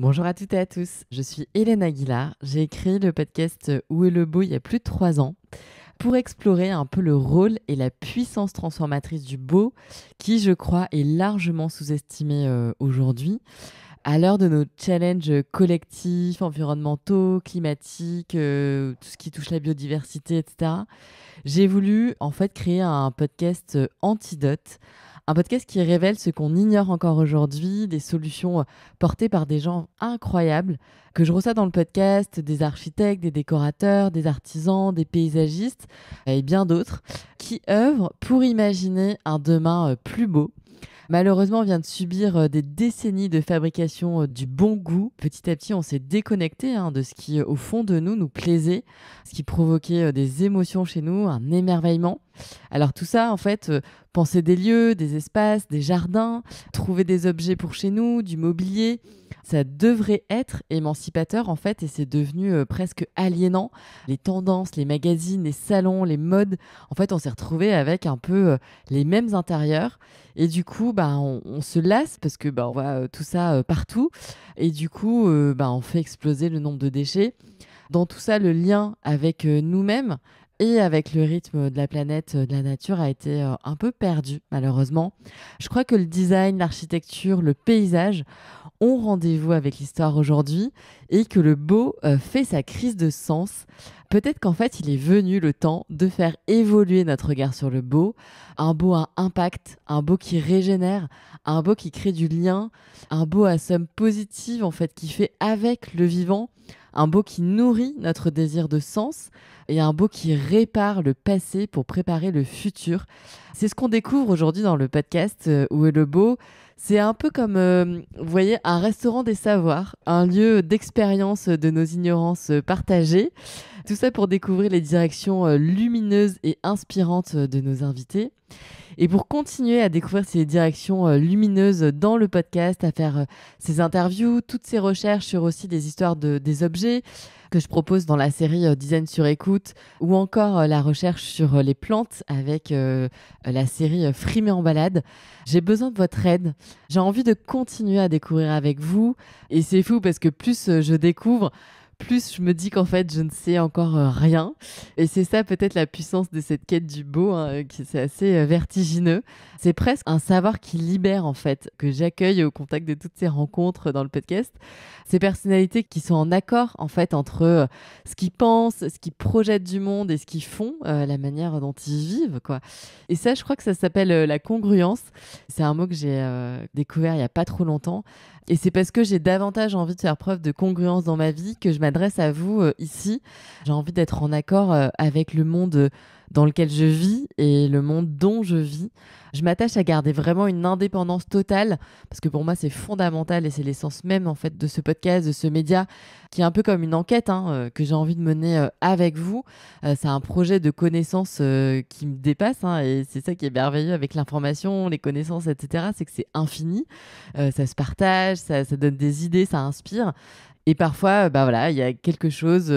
Bonjour à toutes et à tous, je suis Hélène Aguilar. J'ai écrit le podcast Où est le beau il y a plus de 3 ans pour explorer un peu le rôle et la puissance transformatrice du beau qui, je crois, est largement sous-estimé aujourd'hui. À l'heure de nos challenges collectifs, environnementaux, climatiques, tout ce qui touche la biodiversité, etc., j'ai voulu en fait créer un podcast antidote, un podcast qui révèle ce qu'on ignore encore aujourd'hui, des solutions portées par des gens incroyables que je reçois dans le podcast, des architectes, des décorateurs, des artisans, des paysagistes et bien d'autres qui œuvrent pour imaginer un demain plus beau. Malheureusement, on vient de subir des décennies de fabrication du bon goût. Petit à petit, on s'est déconnecté de ce qui, au fond de nous plaisait, ce qui provoquait des émotions chez nous, un émerveillement. Alors tout ça, en fait, penser des lieux, des espaces, des jardins, trouver des objets pour chez nous, du mobilier, ça devrait être émancipateur, en fait, et c'est devenu presque aliénant. Les tendances, les magazines, les salons, les modes, en fait, on s'est retrouvé avec un peu les mêmes intérieurs. Et du coup, on se lasse parce que on voit tout ça partout. Et du coup, on fait exploser le nombre de déchets. Dans tout ça, le lien avec nous-mêmes et avec le rythme de la planète, de la nature, a été un peu perdu, malheureusement. Je crois que le design, l'architecture, le paysage ont rendez-vous avec l'histoire aujourd'hui et que le beau fait sa crise de sens. Peut-être qu'en fait, il est venu le temps de faire évoluer notre regard sur le beau. Un beau à impact, un beau qui régénère, un beau qui crée du lien, un beau à somme positive, en fait, qui fait avec le vivant, un beau qui nourrit notre désir de sens et un beau qui répare le passé pour préparer le futur. C'est ce qu'on découvre aujourd'hui dans le podcast Où est le beau. C'est un peu comme, vous voyez, un restaurant des savoirs, un lieu d'expérience de nos ignorances partagées. Tout ça pour découvrir les directions lumineuses et inspirantes de nos invités. Et pour continuer à découvrir ces directions lumineuses dans le podcast, à faire ces interviews, toutes ces recherches sur aussi des histoires des objets que je propose dans la série Design sur écoute, ou encore la recherche sur les plantes avec la série Frimer en balade. J'ai besoin de votre aide. J'ai envie de continuer à découvrir avec vous. Et c'est fou parce que plus je découvre, plus je me dis qu'en fait, je ne sais encore rien. Et c'est ça peut-être la puissance de cette quête du beau, qui c'est assez vertigineux. C'est presque un savoir qui libère en fait, que j'accueille au contact de toutes ces rencontres dans le podcast. Ces personnalités qui sont en accord en fait entre ce qu'ils pensent, ce qu'ils projettent du monde et ce qu'ils font, la manière dont ils vivent, quoi. Et ça, je crois que ça s'appelle la congruence. C'est un mot que j'ai découvert il n'y a pas trop longtemps. Et c'est parce que j'ai davantage envie de faire preuve de congruence dans ma vie que je m'adresse à vous ici. J'ai envie d'être en accord avec le monde dans lequel je vis et le monde dont je vis. Je m'attache à garder vraiment une indépendance totale parce que pour moi c'est fondamental et c'est l'essence même en fait de ce podcast, de ce média qui est un peu comme une enquête que j'ai envie de mener avec vous. C'est un projet de connaissances qui me dépasse et c'est ça qui est merveilleux avec l'information, les connaissances, etc. C'est que c'est infini, ça se partage, ça donne des idées, ça inspire. Et parfois, il y a quelque chose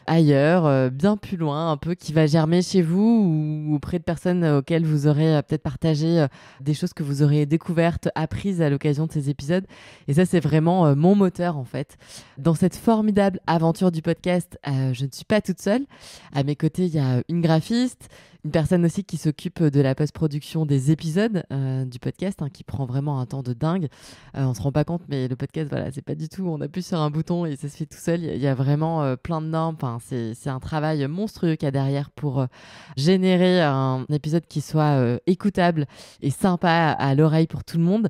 ailleurs, bien plus loin, un peu qui va germer chez vous ou auprès de personnes auxquelles vous aurez peut-être partagé des choses que vous aurez découvertes, apprises à l'occasion de ces épisodes. Et ça, c'est vraiment mon moteur, en fait. Dans cette formidable aventure du podcast, je ne suis pas toute seule. À mes côtés, il y a une graphiste, une personne aussi qui s'occupe de la post-production des épisodes du podcast, qui prend vraiment un temps de dingue. On se rend pas compte, mais le podcast, voilà, c'est pas du tout. On appuie sur un bouton et ça se fait tout seul. Il y a vraiment plein de normes. Enfin, c'est un travail monstrueux qu'il y a derrière pour générer un épisode qui soit écoutable et sympa à l'oreille pour tout le monde.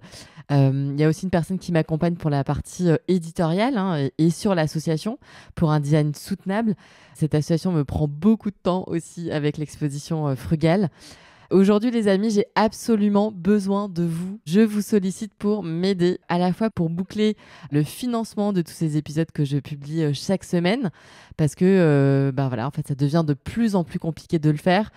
Il y a aussi une personne qui m'accompagne pour la partie éditoriale et sur l'association pour un design soutenable. Cette association me prend beaucoup de temps aussi avec l'exposition Frugale. Aujourd'hui, les amis, j'ai absolument besoin de vous. Je vous sollicite pour m'aider, à la fois pour boucler le financement de tous ces épisodes que je publie chaque semaine, parce que en fait, ça devient de plus en plus compliqué de le faire.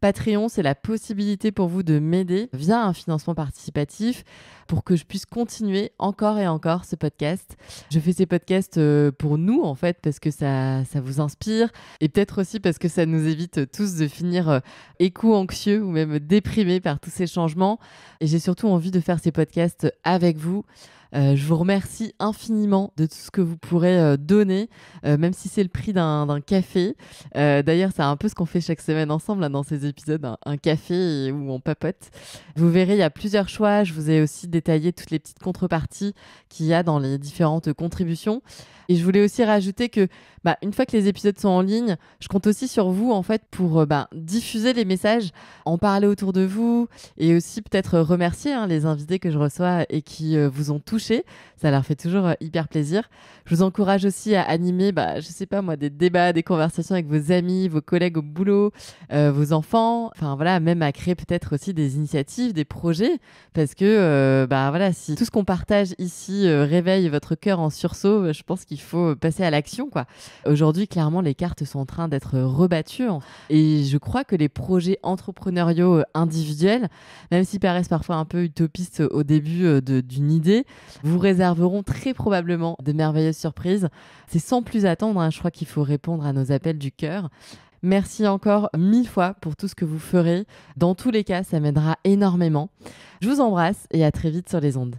Patreon, c'est la possibilité pour vous de m'aider via un financement participatif pour que je puisse continuer encore et encore ce podcast. Je fais ces podcasts pour nous, en fait, parce que ça vous inspire et peut-être aussi parce que ça nous évite tous de finir éco-anxieux ou même déprimés par tous ces changements. Et j'ai surtout envie de faire ces podcasts avec vous. Je vous remercie infiniment de tout ce que vous pourrez donner, même si c'est le prix d'un café. D'ailleurs, c'est un peu ce qu'on fait chaque semaine ensemble là, dans ces épisodes, un café où on papote. Vous verrez, il y a plusieurs choix. Je vous ai aussi détaillé toutes les petites contreparties qu'il y a dans les différentes contributions. Et je voulais aussi rajouter que une fois que les épisodes sont en ligne, je compte aussi sur vous en fait pour diffuser les messages, en parler autour de vous et aussi peut-être remercier les invités que je reçois et qui vous ont touché. Ça leur fait toujours hyper plaisir. Je vous encourage aussi à animer, je sais pas moi, des débats, des conversations avec vos amis, vos collègues au boulot, vos enfants. Enfin voilà, même à créer peut-être aussi des initiatives, des projets, parce que voilà, si tout ce qu'on partage ici réveille votre cœur en sursaut, je pense qu'il faut passer à l'action, quoi. Aujourd'hui, clairement, les cartes sont en train d'être rebattues et je crois que les projets entrepreneuriaux individuels, même s'ils paraissent parfois un peu utopistes au début d'une idée, vous réserveront très probablement de merveilleuses surprises. C'est sans plus attendre, je crois qu'il faut répondre à nos appels du cœur. Merci encore 1000 fois pour tout ce que vous ferez. Dans tous les cas, ça m'aidera énormément. Je vous embrasse et à très vite sur les ondes.